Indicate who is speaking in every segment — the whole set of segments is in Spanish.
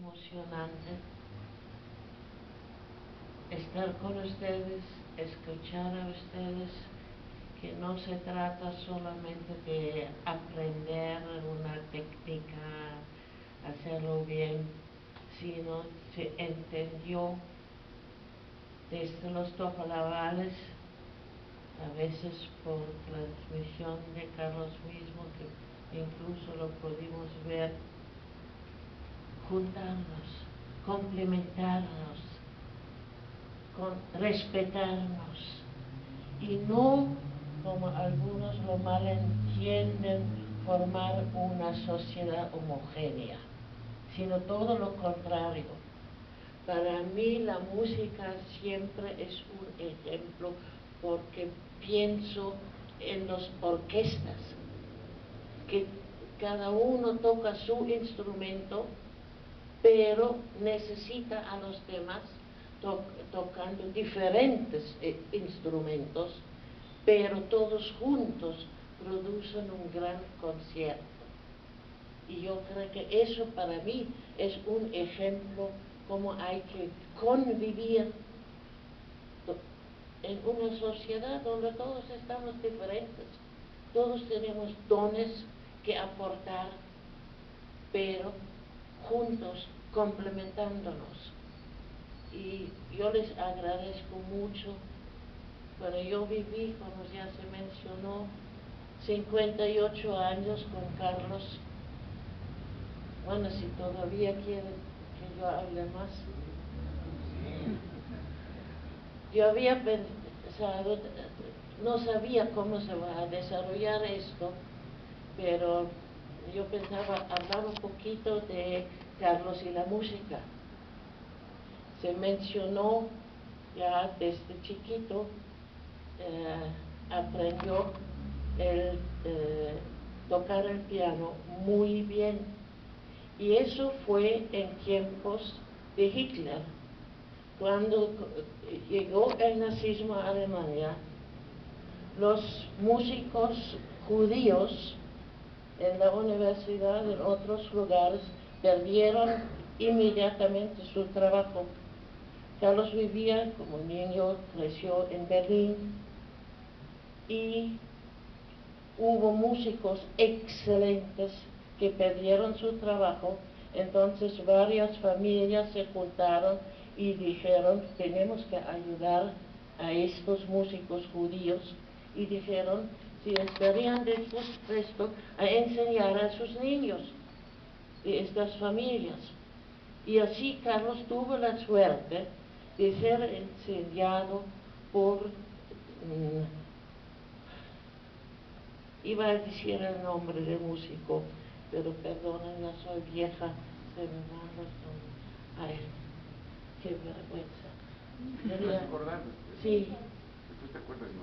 Speaker 1: emocionante estar con ustedes, escuchar a ustedes, que no se trata solamente de aprender una técnica, hacerlo bien, sino se entendió desde los tojolabales, a veces por transmisión de Carlos mismo, que incluso lo pudimos ver, juntarnos, complementarnos, respetarnos, y no, como algunos lo malentienden, formar una sociedad homogénea, sino todo lo contrario. Para mí la música siempre es un ejemplo, porque pienso en las orquestas, que cada uno toca su instrumento, pero necesita a los demás tocando diferentes instrumentos, pero todos juntos producen un gran concierto. Y yo creo que eso para mí es un ejemplo cómo hay que convivir en una sociedad donde todos estamos diferentes, todos tenemos dones que aportar, pero juntos, complementándonos. Y yo les agradezco mucho. Bueno, yo viví, como ya se mencionó, 58 años con Carlos. Bueno, si todavía quieren que yo hable más. Yo había pensado, no sabía cómo se va a desarrollar esto, pero yo pensaba hablar un poquito de Carlos y la música. Se mencionó ya desde chiquito, aprendió tocar el piano muy bien, y eso fue en tiempos de Hitler. Cuando llegó el nazismo a Alemania, los músicos judíos en la universidad, en otros lugares, perdieron inmediatamente su trabajo. Carlos vivía como niño, creció en Berlín, y hubo músicos excelentes que perdieron su trabajo. Entonces varias familias se juntaron y dijeron, tenemos que ayudar a estos músicos judíos, y dijeron, si estarían dispuestos a enseñar a sus niños de estas familias. Y así Carlos tuvo la suerte de ser enseñado por, iba a decir el nombre del músico, pero perdonen, ya soy vieja, se me van los nombres. Ay, qué vergüenza. Sí,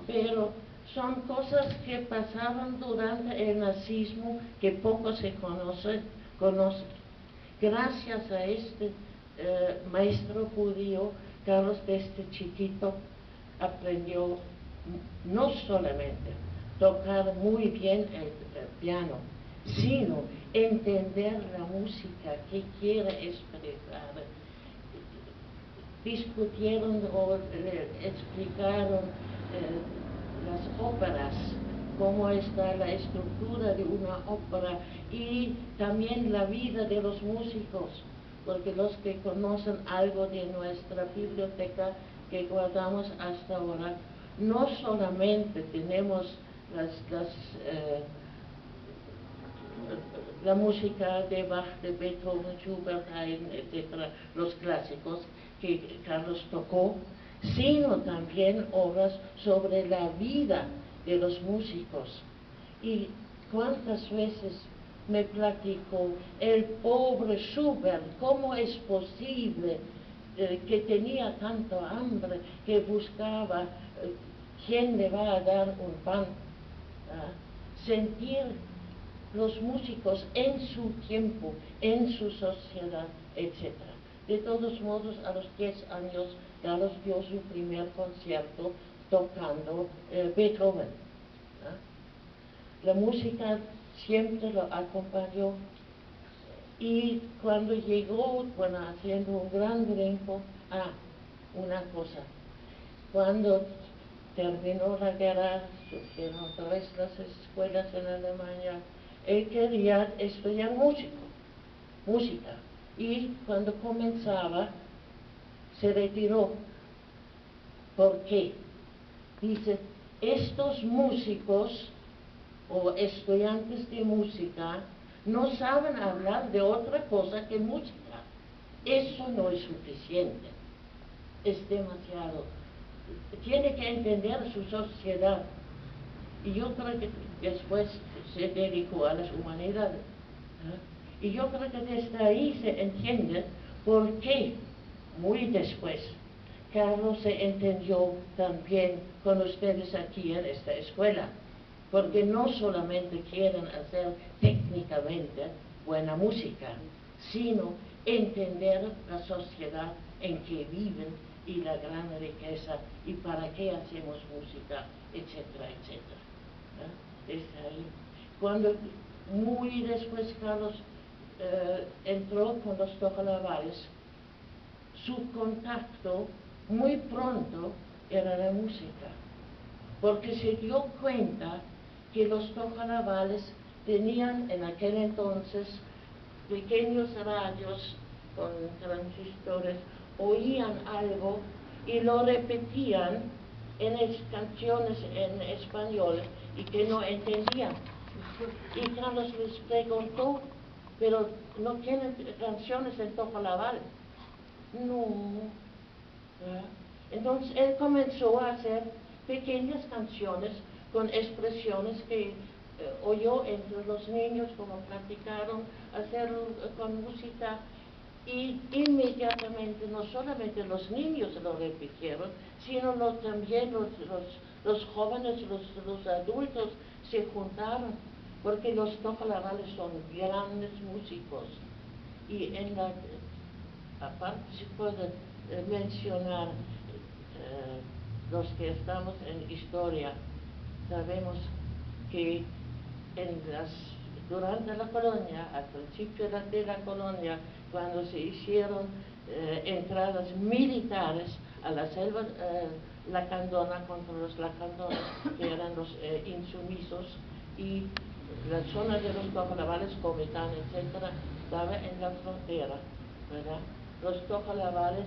Speaker 1: pero son cosas que pasaron durante el nazismo que poco se conoce. Gracias a este maestro judío, Carlos desde chiquito aprendió no solamente tocar muy bien el piano, sino entender la música que quiere expresar. Discutieron o explicaron las óperas, cómo está la estructura de una ópera, y también la vida de los músicos, porque los que conocen algo de nuestra biblioteca que guardamos hasta ahora, no solamente tenemos la música de Bach, de Beethoven, Schubert, Haydn, etc., los clásicos que Carlos tocó, sino también obras sobre la vida de los músicos. Y cuántas veces me platicó el pobre Schubert, cómo es posible que tenía tanto hambre, que buscaba quién le va a dar un pan. Sentir los músicos en su tiempo, en su sociedad, etc. De todos modos, a los 10 años Carlos dio su primer concierto tocando Beethoven. La música siempre lo acompañó, Y cuando llegó, bueno, haciendo un gran tiempo, una cosa, cuando terminó la guerra, surgieron otra vez las escuelas en Alemania, él quería estudiar música, y cuando comenzaba, se retiró. ¿Por qué? Dice, estos músicos o estudiantes de música no saben hablar de otra cosa que música. Eso no es suficiente, es demasiado. Tiene que entender su sociedad. Y yo creo que después se dedicó a las humanidades. Y yo creo que desde ahí se entiende por qué, muy después, Carlos se entendió también con ustedes aquí en esta escuela, porque no solamente quieren hacer técnicamente buena música, sino entender la sociedad en que viven y la gran riqueza y para qué hacemos música, etcétera, etcétera. Está ahí. Cuando muy después Carlos entró con los tocalavales, su contacto muy pronto era la música, porque se dio cuenta que los tocalavales tenían en aquel entonces pequeños radios con transistores, oían algo y lo repetían en canciones en español y que no entendían. Y Carlos les preguntó, pero ¿no tienen canciones en tocalaval? No. Entonces él comenzó a hacer pequeñas canciones con expresiones que oyó entre los niños, como platicaron, hacerlo con música, y inmediatamente no solamente los niños lo repitieron, sino también los jóvenes, los adultos se juntaron, porque los tocalavales son grandes músicos. Y aparte se puede mencionar, los que estamos en historia, sabemos que durante la colonia, al principio de la colonia, cuando se hicieron entradas militares a la selva lacandona contra los lacandones, que eran los insumisos, y la zona de los tocalavales, Comitán, etcétera, estaba en la frontera, ¿verdad? Los tocalavales